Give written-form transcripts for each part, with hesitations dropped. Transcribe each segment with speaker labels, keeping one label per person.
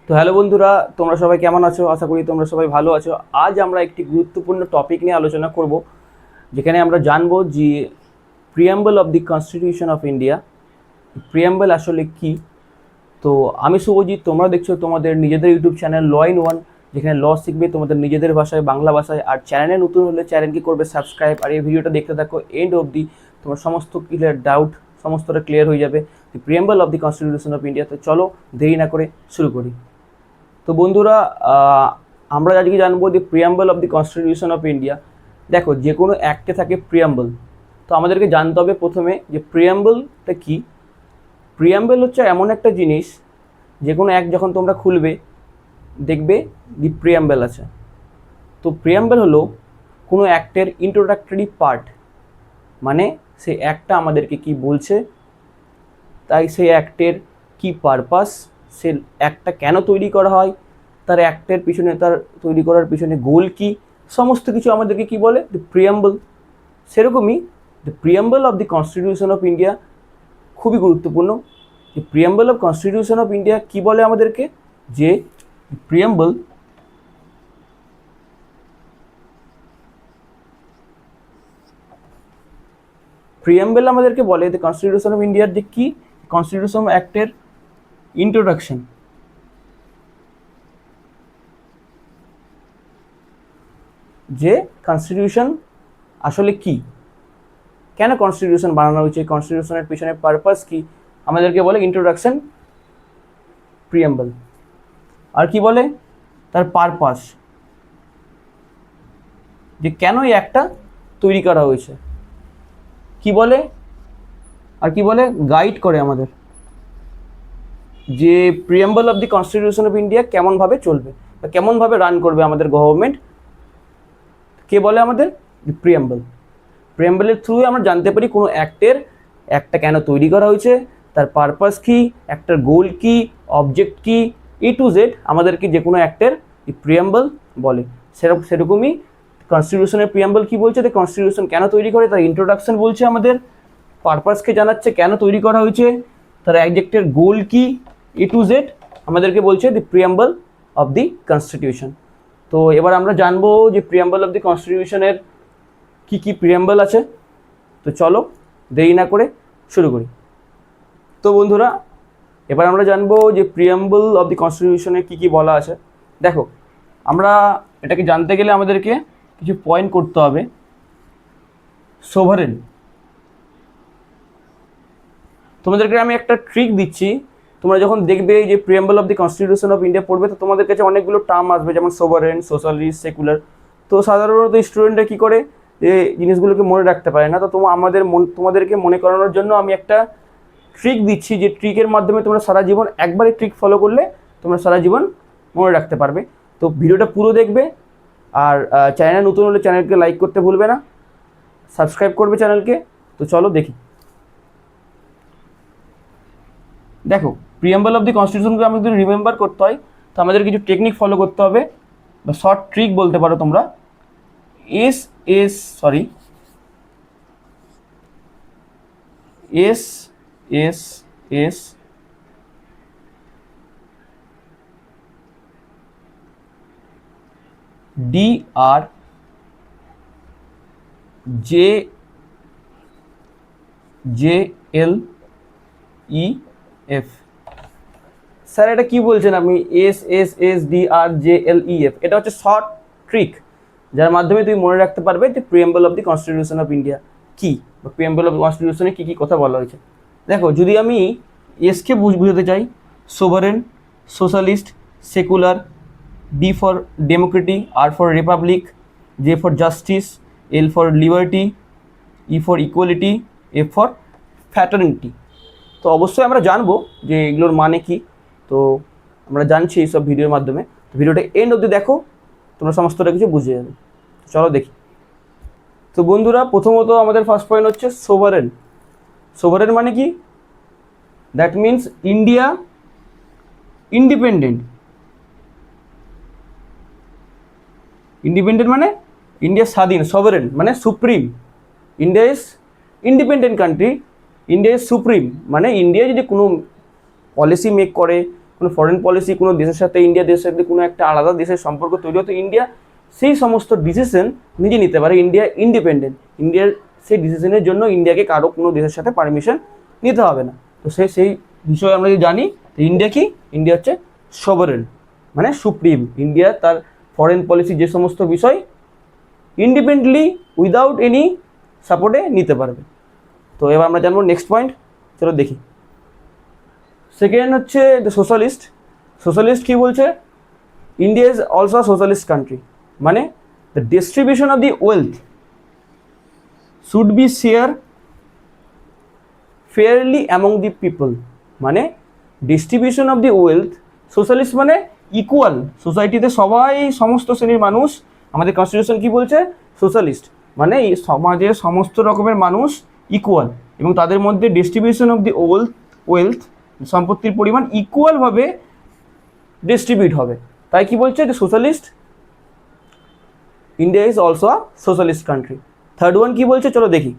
Speaker 1: তো হ্যালো বন্ধুরা, তোমরা সবাই কেমন আছো? আশা করি তোমরা সবাই ভালো আছো। আজ আমরা একটি গুরুত্বপূর্ণ টপিক নিয়ে আলোচনা করব, যেখানে আমরা জানবো যে preamble of the constitution of India. Preamble আসলে কি? তো আমি শুভজিৎ, তোমরা দেখছো তোমাদের নিজেদের YouTube channel law in one, যেখানে ল শিখবে তোমাদের নিজেদের ভাষায়, বাংলা ভাষায়। আর চ্যানেলে নতুন হলে চ্যানেলকে করবে সাবস্ক্রাইব, আর এই ভিডিওটা দেখতে থাকো এন্ড অবধি। তোমার সমস্ত ক্লিয়ার ডাউট সমস্তটা ক্লিয়ার হয়ে যাবে the preamble of the constitution of India. তো চলো দেরি না করে শুরু করি। তো বন্ধুরা, আমরা আজকে জানবো the preamble of the constitution of India. দেখো, যে কোনো অ্যাক্টে থাকে প্রিয়াম্বল। তো আমাদেরকে জানতে হবে প্রথমে যে প্রিয়াম্বলটা কি। প্রিয়াম্বল হচ্ছে এমন একটা জিনিস, যে কোনো অ্যাক্ট যখন তোমরা খুলবে দেখবে দি প্রিয়াম্বল আছে। তো প্রিয়াম্বল হলো কোনো অ্যাক্টের ইন্ট্রোডাক্টরি পার্ট, মানে সেই অ্যাক্টটা আমাদেরকে কি বলছে, তাই সেই অ্যাক্টের কি পারপাস, সে অ্যাক্টটা কেন তৈরি করা হয়, তার অ্যাক্টের পিছনে, তার তৈরি করার পিছনে গোল কি, সমস্ত কিছু আমাদেরকে কি বলে, দ্য প্রিয়াম্বল। সেরকমই the preamble of the constitution of India খুবই গুরুত্বপূর্ণ। যে preamble of constitution of India কি বলে আমাদেরকে, যে প্রিয়াম্বল প্রিয়াম্বল আমাদেরকে বলে দ্য কনস্টিটিউশন অফ ইন্ডিয়ার যে কি, কনস্টিটিউশন অ্যাক্টের ইন্ট্রোডাকশন। যে কনস্টিটিউশন আসলে কি, কেন কনস্টিটিউশন বানানো হয়েছে, কনস্টিটিউশনের পিছনে পারপাস কি, আমাদেরকে বলে ইন্ট্রোডাকশন, প্রিয়াম্বল। আর কি বলে, তার পারপাস, যে কেন এই একটা তৈরি করা হয়েছে, কি বলে, আর কি বলে গাইড করে আমাদের, যে preamble of the constitution of India কেমনভাবে চলবে বা কেমনভাবে রান করবে আমাদের গভর্নমেন্ট, কে বলে আমাদের প্রিয়াম্বল। প্রিয়াম্বলের থ্রু আমরা জানতে পারি কোনো অ্যাক্টটা কেন তৈরি করা হয়েছে, তার পারপাস কি, অ্যাক্টের গোল কি, অবজেক্ট কি, এ টু জেড আমাদেরকে যে কোনো অ্যাক্টের প্রিয়াম্বল বলে। সেরকমই কনস্টিটিউশনের প্রিয়াম্বল কি বলছে, যে কনস্টিটিউশন কেন তৈরি করে, তার ইন্ট্রোডাকশন বলছে আমাদের, পারপাসকে জানাচ্ছে কেন তৈরি করা হয়েছে, তার অবজেক্টের গোল কি, এ টু জেড আমাদেরকে বলছে দি প্রিয়াম্বল অফ দি কনস্টিটিউশন। তো এবার আমরা জানবো যে প্রিয়াম্বল অফ দি কনস্টিটিউশনের কি কি প্রিয়াম্বল আছে। তো চলো দেরি না করে শুরু করি। তো বন্ধুরা, এবার আমরা জানবো যে প্রিয়াম্বল অফ দি কনস্টিটিউশনে কি কি বলা আছে। দেখো, আমরা এটাকে জানতে গেলে আমাদেরকে কিছু পয়েন্ট করতে হবে। সোভারেন, তোমাদেরকে আমি একটা ট্রিক দিচ্ছি। তোমরা যখন দেখবে যে preamble of the constitution of India পড়বে, তো তোমাদের কাছে অনেকগুলো টার্ম আসবে, যেমন সোভারেন, সোশ্যালিস্ট, সেকুলার। তো সাধারণত স্টুডেন্টরা কী করে, যে জিনিসগুলোকে মনে রাখতে পারে না। তো তোমাদেরকে মনে করানোর জন্য আমি একটা ট্রিক দিচ্ছি, যে ট্রিকের মাধ্যমে তোমরা সারা জীবন একবারে ট্রিক ফলো করলে তোমরা সারা জীবন মনে রাখতে পারবে। তো ভিডিওটা পুরো দেখবে, আর চ্যানেলে নতুন হলে চ্যানেলকে লাইক করতে ভুলবে না, সাবস্ক্রাইব করবে চ্যানেলকে। তো চলো দেখি। দেখো, প্রিয়াম্বল অফ দি কনস্টিটিউশনকে আমাদের যদি রিমেম্বার করতে হয়, তো আমাদের কিছু টেকনিক ফলো করতে হবে, বা শর্ট ট্রিক বলতে পারো তোমরা। S S sorry S S S D R J J L E F. Sir এটা কি বলছেন আপনি, S S S D R J L E F? এটা হচ্ছে শর্ট ট্রিক, যার মাধ্যমে তুমি মনে রাখতে পারবে যে preamble of the constitution of India কি, বা প্রিয়াম্বল অফ কনস্টিটিউশনে কী কী কথা বলা হয়েছে। দেখো, যদি আমি এসকে বুঝাতে চাই, sovereign, socialist, secular, D for democracy, R for republic, J for justice, L for liberty, E for equality, F for fraternity. তো অবশ্যই আমরা জানবো যে এগুলোর মানে কি। তো আমরা জানছি এইসব ভিডিওর মাধ্যমে। ভিডিওটা এন্ড অবধি দেখো, তোমরা সমস্তটা কিছু বুঝে যাবে। চলো দেখি। তো বন্ধুরা, প্রথমত আমাদের ফার্স্ট পয়েন্ট হচ্ছে সোভারেন। সোভারেন মানে কি? That means India independent. Independent মানে ইন্ডিয়া স্বাধীন, সভারেন মানে supreme. India is independent country, India is supreme, মানে ইন্ডিয়া যদি কোনো পলিসি মেক করে, কোনো ফরেন পলিসি কোনো দেশের সাথে দেশের সাথে কোনো একটা আলাদা দেশের সম্পর্ক তৈরি হতো, ইন্ডিয়া সেই সমস্ত ডিসিশন নিজে নিতে পারে। ইন্ডিয়া ইন্ডিপেন্ডেন্ট, ইন্ডিয়ার সেই ডিসিশনের জন্য ইন্ডিয়াকে কারো কোনো দেশের সাথে পারমিশন নিতে হবে না। তো সেই বিষয়ে আমরা যদি জানি, ইন্ডিয়া কি, ইন্ডিয়া হচ্ছে সভারেন মানে সুপ্রিম। ইন্ডিয়া তার ফরেন পলিসি যে সমস্ত বিষয় ইন্ডিপেন্ডেন্টলি উইদাউট এনি সাপোর্টে নিতে পারবে। তো এবার আমরা জানবো নেক্সট পয়েন্ট, চলো দেখি। সেকেন্ড হচ্ছে দ্য সোশ্যালিস্ট। সোশ্যালিস্ট কী বলছে, India is also socialist country, মানে the distribution of the wealth should be share fairly among the people, মানে distribution of the wealth, socialist মানে ইকুয়াল, সোসাইটিতে সবাই সমস্ত শ্রেণীর মানুষ, আমাদের কনস্টিটিউশন কি বলছে, সোশ্যালিস্ট মানে সমাজে সমস্ত রকমের মানুষ ইকুয়াল, এবং তাদের মধ্যে ডিস্ট্রিবিউশন অফ দি ওয়েলথ সম্পত্তির পরিমাণ ইকুয়ালভাবে ডিস্ট্রিবিউট হবে। তাই কি বলছে যে socialist, India is also a socialist country. Third one কি বলছে, চলো দেখি।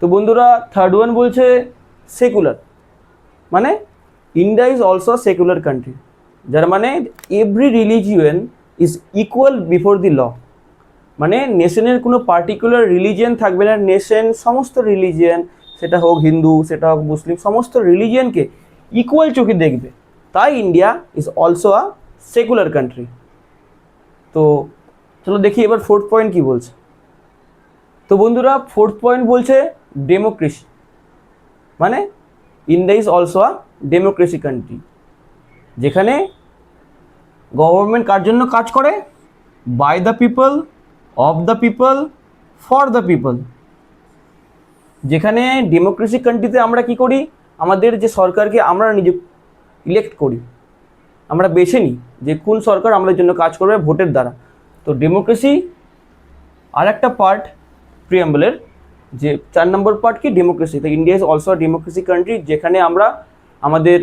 Speaker 1: তো বন্ধুরা থার্ড ওয়ান বলছে সেকুলার, মানে India is also a secular country, যার মানে every religion is equal before the law, মানে নেশনের কোনো পার্টিকুলার রিলিজিয়ান থাকবে না, নেশন সমস্ত রিলিজিয়ান, সেটা হোক হিন্দু সেটা হোক মুসলিম, সমস্ত রিলিজিয়ানকে ইকুয়াল চোখে দেখবে। তাই India is also a secular country. তো চলো দেখি এবার ফোর্থ পয়েন্ট কি বলছে। তো বন্ধুরা ফোর্থ পয়েন্ট বলছে ডেমোক্রেসি, মানে India is also a democracy country, যেখানে গভর্নমেন্ট কার জন্য কাজ করে, by the people, of the people, for the people. যেখানে ডেমোক্রেসি কান্ট্রিতে আমরা কি করি, আমাদের যে সরকারকে আমরা ইলেক্ট করি, আমরা বেছে নিই যে কোন সরকার আমাদের জন্য কাজ করবে ভোটের দ্বারা। তো ডেমোক্রেসি আর একটা পার্ট প্রিয়াম্বলের, যে 4 নম্বর পার্ট কি, ডেমোক্রেসি। তো India is also democracy country, যেখানে আমরা আমাদের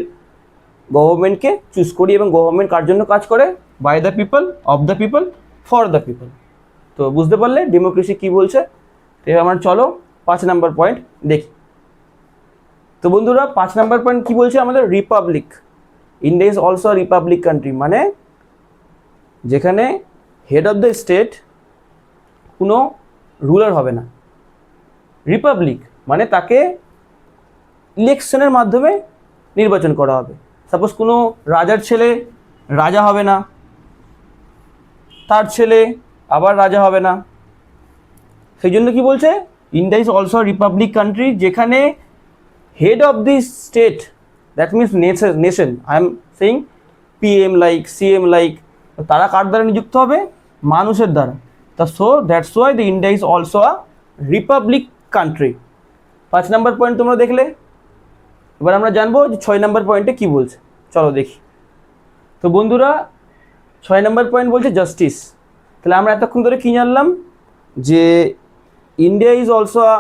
Speaker 1: গভর্নমেন্টকে চুজ করি এবং গভর্নমেন্ট কার জন্য কাজ করে, by the people, of the people, for the people. তো বুঝতে পারলে ডেমোক্রেসি কী বলছে। তো এবার আমরা চলো 5 নম্বর পয়েন্ট দেখি। তো বন্ধুরা 5 নম্বর পয়েন্ট কী বলছে আমাদের, Republic. India is also republic country, মানে যেখানে হেড অফ দ্য স্টেট কোনো রুলার হবে না। রিপাবলিক মানে তাকে ইলেকশনের মাধ্যমে নির্বাচন করা হবে। সাপোজ কোনো রাজার ছেলে রাজা হবে না, তার ছেলে আবার রাজা হবে না, সেই জন্য কি বলছে, India is also republic country, যেখানে head of the state, that means nation, I am saying PM like, CM like, তারা কার দ্বারা নিযুক্ত হবে, মানুষের দ্বারা। তা so that's why the India is also a republic country. 5 number point তোমরা দেখলে। এবার আমরা জানবো যে 6 নম্বর পয়েন্টে কী বলছে, চলো দেখি। তো বন্ধুরা 6 নম্বর পয়েন্ট বলছে জাস্টিস। তাহলে আমরা এতক্ষণ ধরে কী জানলাম, যে India is also a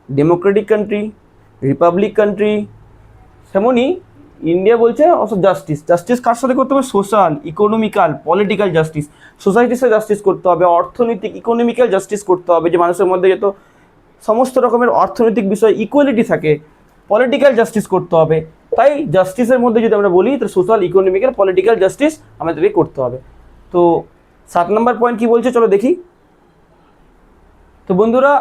Speaker 1: Democratic country, Republic country, তেমনই ইন্ডিয়া বলছে অলসো জাস্টিস। জাস্টিস কার সাথে করতে হবে, সোশ্যাল, ইকোনমিক্যাল, পলিটিক্যাল জাস্টিস, সোসাইটির সাথে জাস্টিস করতে হবে, অর্থনৈতিক ইকোনমিক্যাল জাস্টিস করতে হবে, যে মানুষের মধ্যে যত সমস্ত রকমের অর্থনৈতিক বিষয় ইকুয়ালিটি থাকে, পলিটিক্যাল জাস্টিস করতে হবে। তাই জাস্টিসের মধ্যে যদি আমরা বলি, তাহলে সোশ্যাল, ইকোনমিক্যাল, পলিটিক্যাল জাস্টিস আমাদেরকে করতে হবে। তো 7 নম্বর পয়েন্ট কী বলছে, চলো দেখি। তো বন্ধুরা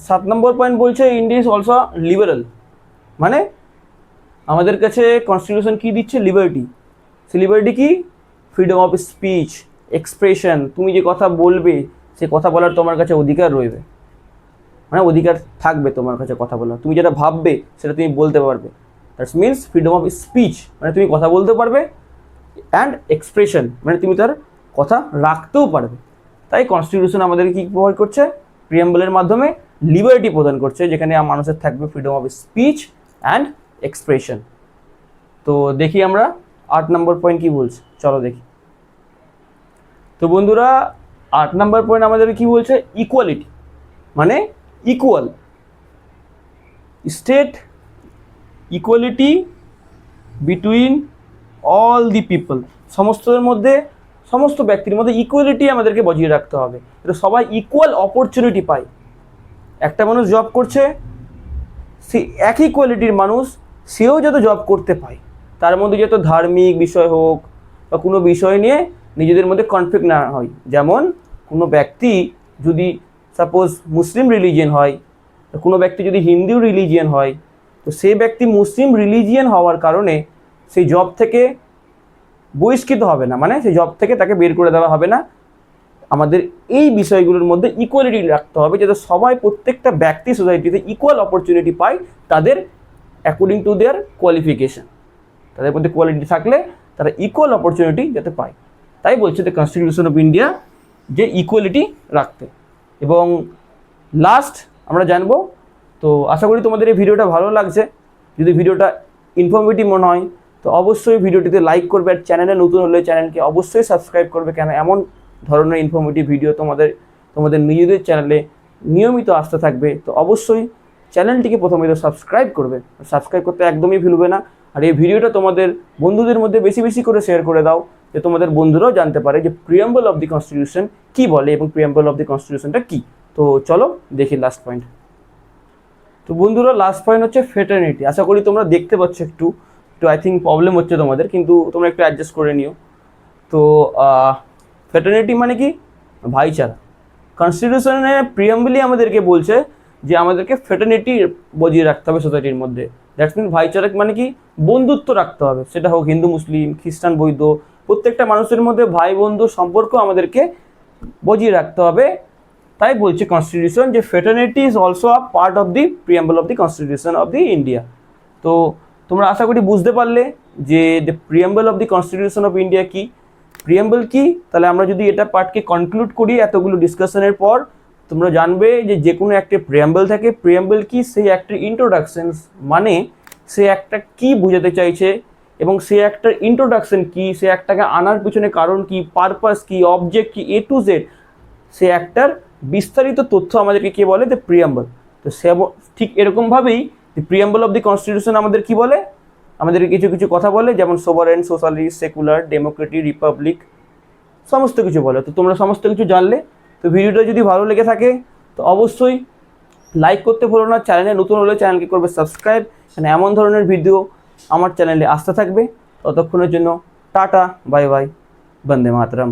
Speaker 1: 7 নম্বর পয়েন্ট বলছে ইন্ডিয়া ইজ অলসো লিবারাল, মানে আমাদের কাছে কনস্টিটিউশন কী দিচ্ছে, লিবার্টি। সে লিবার্টি কি, ফ্রিডম অফ স্পিচ, এক্সপ্রেশন, তুমি যে কথা বলবে সে কথা বলার তোমার কাছে অধিকার রয়েছে, মানে অধিকার থাকবে তোমার কাছে কথা বলার, তুমি যেটা ভাববে সেটা তুমি বলতে পারবে। That's means freedom of speech, মানে তুমি কথা বলতে পারবে, অ্যান্ড এক্সপ্রেশন মানে তুমি তার কথা রাখতেও পারবে। তাই কনস্টিটিউশন আমাদেরকে কী প্রোভাইড করছে, প্রিয়াম্বলের মাধ্যমে লিবার্টি প্রদান করছে, যেখানে মানুষের থাকবে freedom of speech and expression. তো দেখি আমরা 8 নম্বর পয়েন্ট কী বলছে, চলো দেখি। তো বন্ধুরা 8 নম্বর পয়েন্ট আমাদের কী বলছে, ইকুয়ালিটি, মানে equal state, equality between all the people, সমস্তদের মধ্যে, সমস্ত ব্যক্তির মধ্যে ইকুয়ালিটি আমাদেরকে বজিয়ে রাখতে হবে, এটা সবাই ইকুয়াল অপরচুনিটি পায়। একটা মানুষ জব করছে, সে একই কোয়ালিটির মানুষ সেও যাতে জব করতে পায়, তার মধ্যে যত ধার্মিক বিষয় হোক বা কোনো বিষয় নিয়ে নিজেদের মধ্যে কনফ্লিক্ট না হয়। যেমন কোনো ব্যক্তি যদি সাপোজ মুসলিম রিলিজিয়ান হয়, কোনো ব্যক্তি যদি হিন্দু রিলিজিয়ান হয়, তো সেই ব্যক্তি মুসলিম রিলিজিয়ান হওয়ার কারণে সেই জব থেকে বহিষ্কৃত হবে না, মানে সেই জব থেকে তাকে বের করে দেওয়া হবে না। আমাদের এই বিষয়গুলোর মধ্যে ইকুয়ালিটি রাখতে হবে, যাতে সবাই প্রত্যেকটা ব্যক্তি সোসাইটিতে ইকুয়াল অপরচুনিটি পায় তাদের অ্যাকর্ডিং টু দেয়ার কোয়ালিফিকেশন। তাদের মধ্যে কোয়ালিটি থাকলে তারা ইকুয়াল অপরচুনিটি যাতে পায়। তাই বলছে দ্য কনস্টিটিউশন অফ ইন্ডিয়া যে ইকুয়ালিটি রাখতে। এবং লাস্ট আমরা জানবো, তো আশা করি তোমাদের এই ভিডিওটা ভালো লাগছে। যদি ভিডিওটা ইনফরমেটিভ মনে হয় তো অবশ্যই ভিডিওটিতে লাইক করবে, আর চ্যানেলে নতুন হলে চ্যানেলকে অবশ্যই সাবস্ক্রাইব করবে, কেন এমন ধরনের ইনফরমেটিভ ভিডিও তোমাদের নিজেদের চ্যানেলে নিয়মিত আসতে থাকবে। তো অবশ্যই চ্যানেলটিকে প্রথমে তো সাবস্ক্রাইব করবে, সাবস্ক্রাইব করতে একদমই ভুলবে না। আর এই ভিডিওটা তোমাদের বন্ধুদের মধ্যে বেশি বেশি করে শেয়ার করে দাও, যে তোমাদের বন্ধুরাও জানতে পারে যে প্রিয়াম্বল অফ দি কনস্টিটিউশন কী বলে এবং প্রিয়াম্বল অফ দি কনস্টিটিউশনটা কী। তো চলো দেখি লাস্ট পয়েন্ট। তো বন্ধুরা, লাস্ট পয়েন্ট হচ্ছে ফ্রেটার্নিটি। আশা করি তোমরা দেখতে পাচ্ছ, একটু আই থিঙ্ক প্রবলেম হচ্ছে তোমাদের, কিন্তু তোমরা একটু অ্যাডজাস্ট করে নিও। তো ফ্রেটার্নিটি মানে কি? ভাইচারা। কনস্টিটিউশনে প্রিয়াম্বলি আমাদেরকে বলছে যে আমাদেরকে ফ্রেটার্নিটি বজিয়ে রাখতে হবে সোসাইটির মধ্যে। দ্যাটস মিন ভাইচারা মানে কি? বন্ধুত্ব রাখতে হবে, সেটা হোক হিন্দু মুসলিম খ্রিস্টান বৌদ্ধ, প্রত্যেকটা মানুষের মধ্যে ভাই বন্ধু সম্পর্ক আমাদেরকে বজিয়ে রাখতে হবে। তাই বলছে কনস্টিটিউশন যে fraternity is also a part of the preamble of the constitution of the India. তো তোমরা আশা করি বুঝতে পারলে যে the preamble of the constitution of India কি, প্রিয়াম্বল কি। তাহলে আমরা যদি এটা পার্টকে কনক্লুড করি এতগুলো ডিসকাশনের পর, তোমরা জানবে যে কোনো একটা প্রিয়াম্বল থাকে। প্রিয়াম্বল কি? সেই একটা ইন্ট্রোডাকশনস, মানে সে একটা কি বোঝাতে চাইছে এবং সে একটা ইন্ট্রোডাকশন কি, সে একটাকে আনার পিছনে কারণ কি, পারপাস কি, অবজেক্ট কি, এ টু জেড সে একটার বিস্তারিত তথ্য আমাদেরকে কে বলে? The preamble. তো সে ঠিক এরকমভাবেই দি প্রিয়াম্বল অফ দি কনস্টিটিউশন আমাদের কি বলে? আমাদের কিছু কিছু কথা বলে, যেমন sovereign, socialist, secular, Democratic, Republic, সমস্ত কিছু বলে। তো তোমরা সমস্ত কিছু জানলে। তো ভিডিওটা যদি ভালো লেগে থাকে তো অবশ্যই লাইক করতে ভুলো না। চ্যানেলে নতুন হলে চ্যানেলকে করবে সাবস্ক্রাইব, মানে এমন ধরনের ভিডিও আমার চ্যানেলে আসতে থাকবে। ততক্ষণের জন্য টাটা, বাই বাই, বন্দে মাতরম।